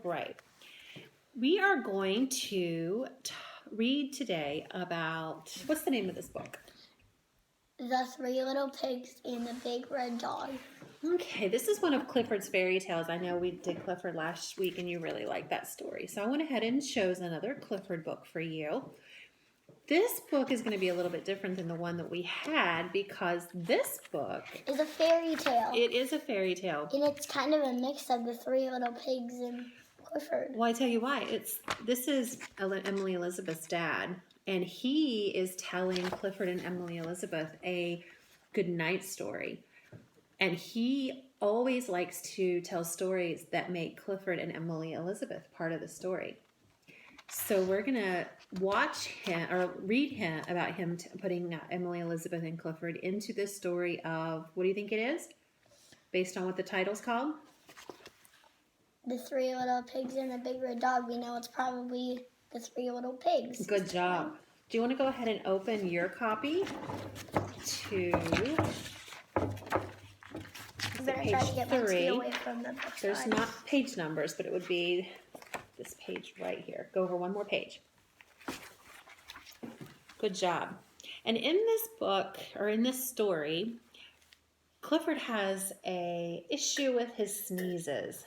All right. We are going to read today about, what's the name of this book? The Three Little Pigs and the Big Red Dog. Okay, this is one of Clifford's fairy tales. I know we did Clifford last week and you really liked that story. So I went ahead and chose another Clifford book for you. This book is going to be a little bit different than the one that we had because this book is a fairy tale. It is a fairy tale. And it's kind of a mix of the Three Little Pigs and Clifford. Well, I tell you why. This is Emily Elizabeth's dad, and he is telling Clifford and Emily Elizabeth a good night story. And he always likes to tell stories that make Clifford and Emily Elizabeth part of the story. So we're going to watch him or read him about him putting Emily Elizabeth and Clifford into this story of, what do you think it is? Based on what the title's called? The Three Little Pigs and the Big Red Dog. We know it's probably the Three Little Pigs. Good job. Do you want to go ahead and open your copy to page 3? There's not page numbers, but it would be this page right here. Go over one more page. Good job. And in this book, or in this story, Clifford has an issue with his sneezes.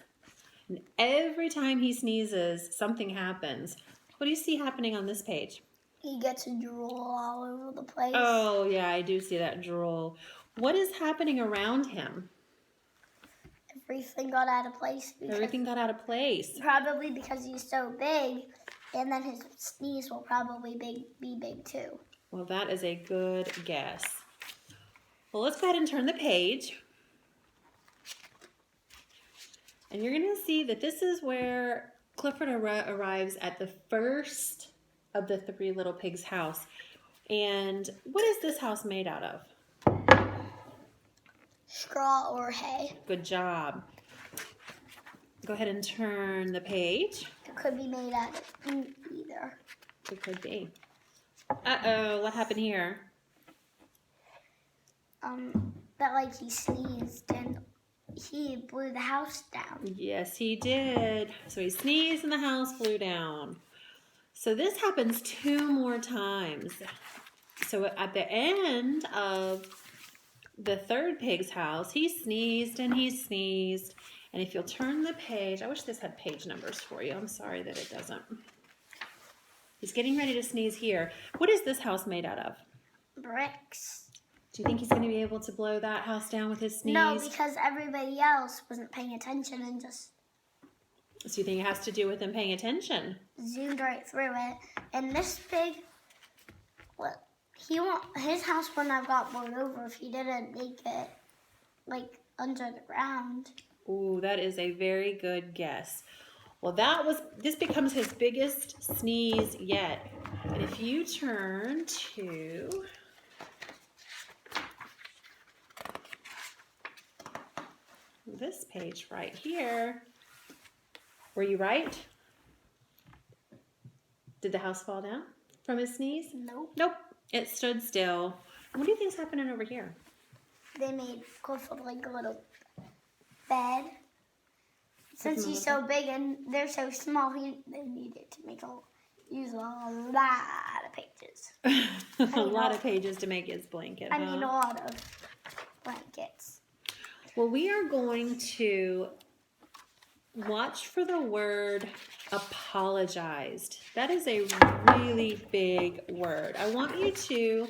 And every time he sneezes, something happens. What do you see happening on this page? He gets drool all over the place. Oh, yeah, I do see that drool. What is happening around him? Everything got out of place. Everything got out of place. Probably because he's so big, and then his sneeze will probably be big too. Well, that is a good guess. Well, let's go ahead and turn the page. And you're going to see that this is where Clifford arrives at the first of the Three Little Pigs' house. And what is this house made out of? Straw or hay. Good job. Go ahead and turn the page. It could be made out of either. It could be. Uh-oh, what happened here? That like he sneezed and he blew the house down. Yes, he did. So he sneezed and the house blew down. So this happens 2 more times. So at the end of the third pig's house, he sneezed and he sneezed. And if you'll turn the page, I wish this had page numbers for you. I'm sorry that it doesn't. He's getting ready to sneeze here. What is this house made out of? Bricks. Do you think he's going to be able to blow that house down with his sneeze? No, because everybody else wasn't paying attention and just... So you think it has to do with him paying attention? Zoomed right through it. And this pig, well, his house wouldn't have got blown over if he didn't make it, like, under the ground. Ooh, that is a very good guess. Well, this becomes his biggest sneeze yet. And if you turn to this page right here, were you right? Did the house fall down from his sneeze? Nope. Nope. It stood still. What do you think's happening over here? They made Clifford like a little bed. Since he's so big and they're so small, they needed to use a lot of pages. A lot of pages to make his blanket. I mean, a lot of blankets. Well, we are going to watch for the word apologized. That is a really big word. I want you to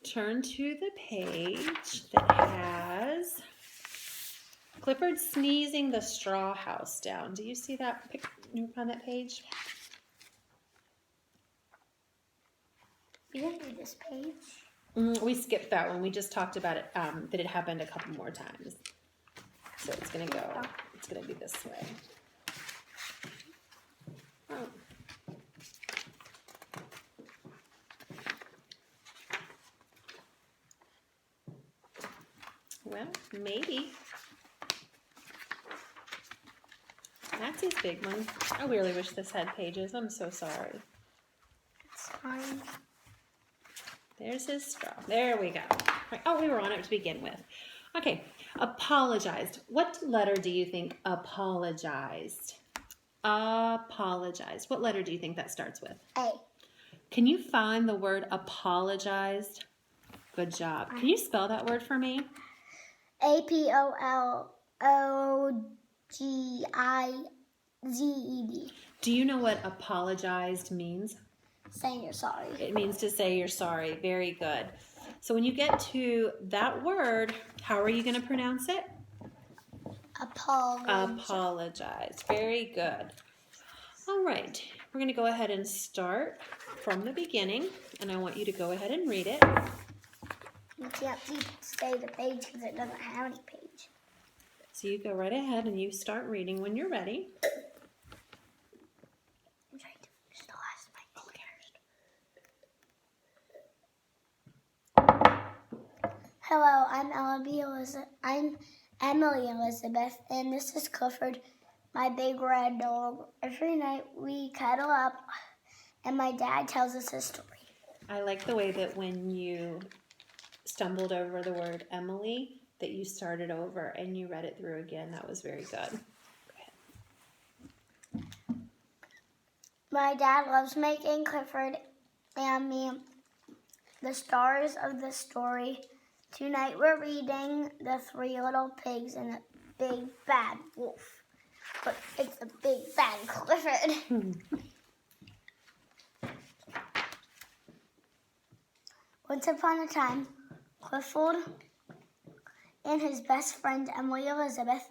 turn to the page that has Clifford sneezing the straw house down. Do you see that on that page? You didn't read this page? We skipped that one. We just talked about it, that it happened a couple more times. So it's going to be this way. Oh. Well, maybe. That's his big one. I really wish this had pages. I'm so sorry. It's fine. There's his straw. There we go. Right. Oh, we were on it to begin with. Okay, apologized. What letter do you think apologized Apologized. What letter do you think that starts with? A. Can you find the word apologized? Good job. Can you spell that word for me? Apologized. Do you know what apologized means? Saying you're sorry. It means to say you're sorry. Very good. So when you get to that word, how are you going to pronounce it? Apologize. Very good. All right. We're going to go ahead and start from the beginning, and I want you to go ahead and read it. You can't say the page because it doesn't have any page. So you go right ahead and you start reading when you're ready. I'm trying to finish the last page. Hello, I'm Emily Elizabeth, and this is Clifford, my big red dog. Every night we cuddle up, and my dad tells us a story. I like the way that when you stumbled over the word Emily, that you started over and you read it through again. That was very good. Go ahead. My dad loves making Clifford and me the stars of the story. Tonight we're reading The Three Little Pigs and the Big Bad Wolf. But it's the Big Bad Clifford. Once upon a time, Clifford and his best friend Emily Elizabeth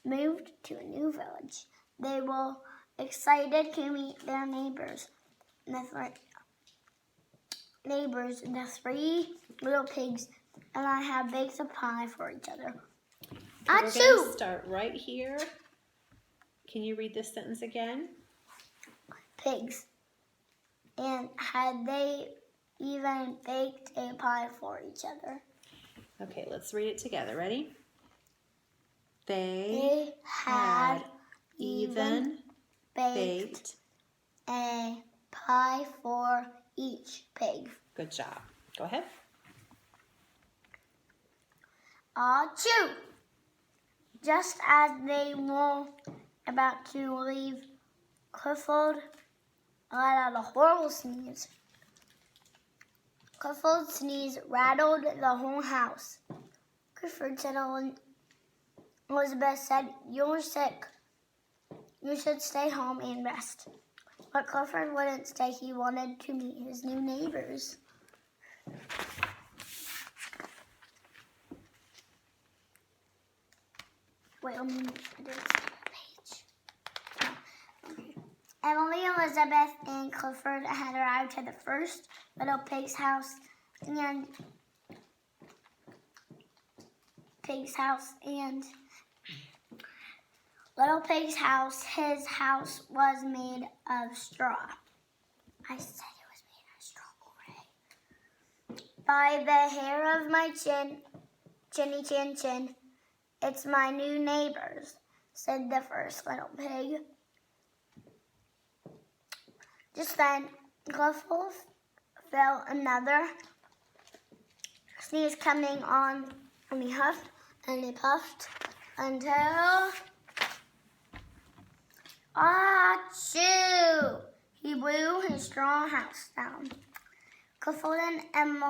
moved to a new village. They were excited to meet their neighbors. The three little pigs, and I have baked a pie for each other. We're going to start right here. Can you read this sentence again? Pigs. And had they even baked a pie for each other? Okay, let's read it together. Ready? They had even baked a pie for each pig. Good job. Go ahead. Achoo! Just as they were about to leave, Clifford let out a horrible sneeze. Clifford's sneeze rattled the whole house. Clifford said, Elizabeth said, "You're sick. You should stay home and rest." But Clifford wouldn't stay. He wanted to meet his new neighbors. Wait, let me do this page. Emily, Elizabeth, and Clifford had arrived at the first little pig's house, and Little Pig's house, his house was made of straw. I said it was made of straw already. By the hair of my chin, chinny chin chin, it's my new neighbors, said the first little pig. Just then, Clifford felt another sneeze coming on, and he huffed and he puffed until... Achoo! He blew his straw house down. Clifford and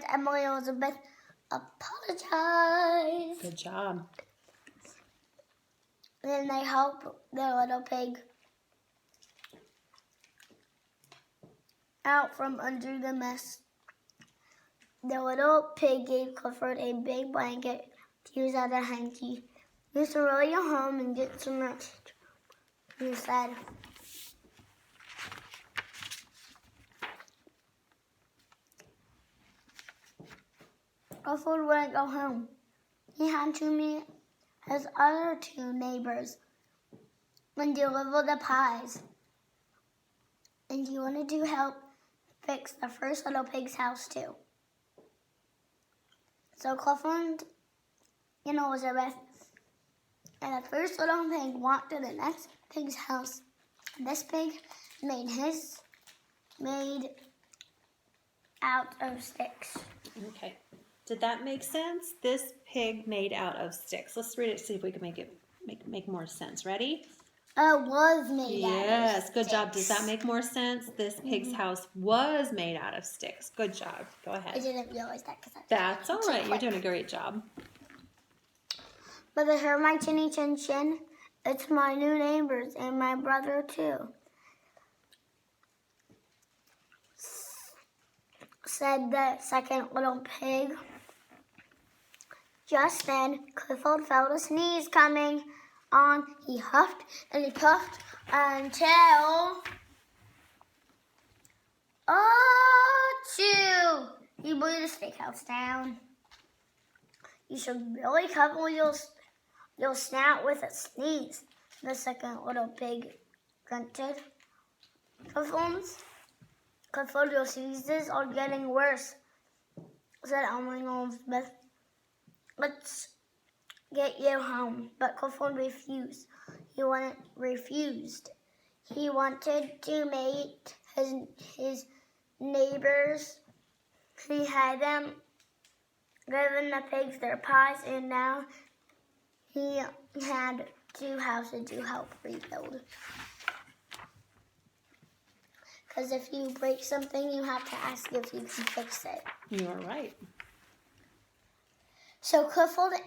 Emily Elizabeth apologized. Good job. Then they helped the little pig out from under the mess. The little pig gave Clifford a big blanket to use as a hanky. "You should really go home and get some rest," he said. Clifford wouldn't go home. He had to meet his other two neighbors and deliver the pies. And he wanted to help fix the first little pig's house too. So Clifford and Elizabeth and the first little pig walked to the next pig's house. This pig made out of sticks. Okay. Did that make sense? This pig made out of sticks. Let's read it, see if we can make more sense. Ready? Was made out of Yes, good job. Does that sticks. make more sense? This pig's house was made out of sticks. Good job. Go I ahead. didn't realize that because That's all right. You're doing a great job. But I heard my chinny chin chin. It's my new neighbors and my brother too. Said the second little pig. Just then, Clifford felt a sneeze coming on. He huffed and he puffed until... Achoo! He blew the steakhouse down. You should really cover your snout with a sneeze, the second little pig grunted. Clifford, your sneezes are getting worse, said Emily Elizabeth. Let's get you home. But Clifford refused. He wanted to meet his neighbors. He had them given the pigs their pies, and now he had 2 houses to help rebuild. Because if you break something, you have to ask if you can fix it. You are right. So Clifford,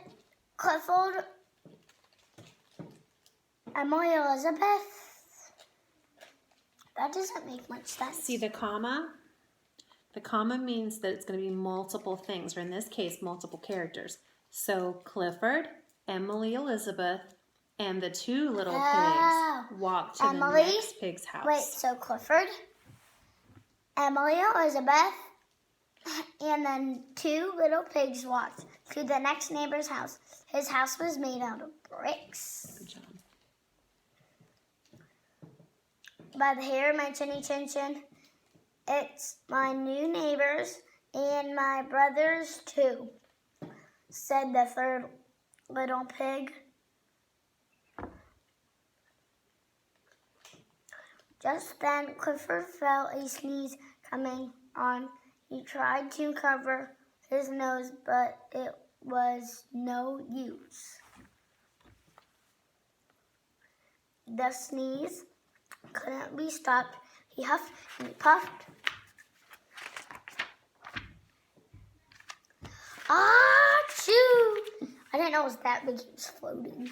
Emily Elizabeth, that doesn't make much sense. See the comma? The comma means that it's going to be multiple things, or in this case, multiple characters. So Clifford, Emily Elizabeth, and the 2 little pigs walk to the next pig's house. Wait, so Clifford, Emily Elizabeth, and then 2 little pigs walked to the next neighbor's house. His house was made out of bricks. Good job. By the hair of my chinny chin chin, it's my new neighbors and my brothers too, said the 3rd little pig. Just then, Clifford felt a sneeze coming on. He tried to cover his nose, but it was no use. The sneeze couldn't be stopped. He huffed and he puffed. Achoo! I didn't know it was that big. He was floating.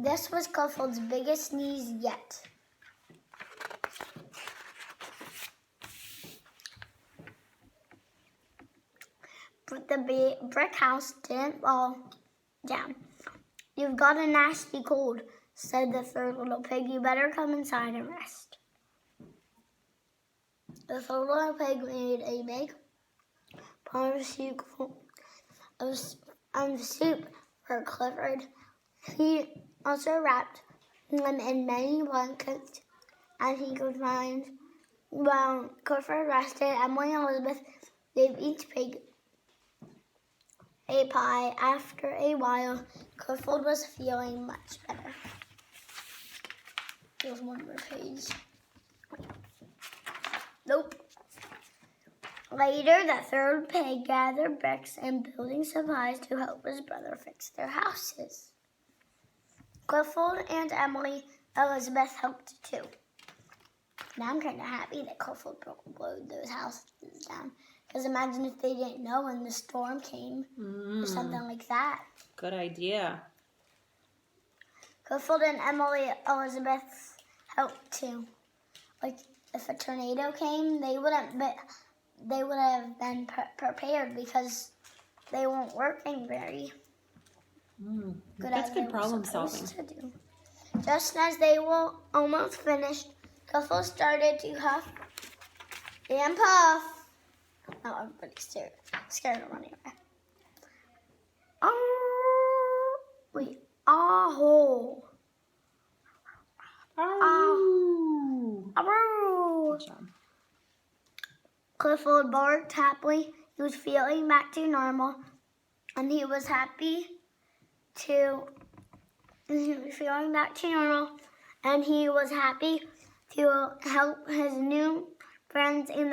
This was Clifford's biggest sneeze yet. But the brick house didn't fall down. You've got a nasty cold, said the 3rd little pig. You better come inside and rest. The 3rd little pig made a big pot of soup for Clifford. He also wrapped him in many blankets as he could find. While Clifford rested, Emily and Elizabeth gave each pig a pie. After a while, Clifford was feeling much better. There's one more page. Nope. Later, the 3rd pig gathered bricks and building supplies to help his brother fix their houses. Clifford and Emily Elizabeth helped too. Now I'm kind of happy that Clifford blew those houses down. Because imagine if they didn't know when the storm came or something like that. Good idea. Clifford and Emily Elizabeth helped too. Like if a tornado came, they would have been prepared because they weren't working very good. That's good problem solving. Just as they were almost finished, Clifford started to huff and puff. Oh, everybody's scared of running away. Wait. Oh. Good job. Clifford barked happily. He was feeling back to normal, and he was happy to help his new friends in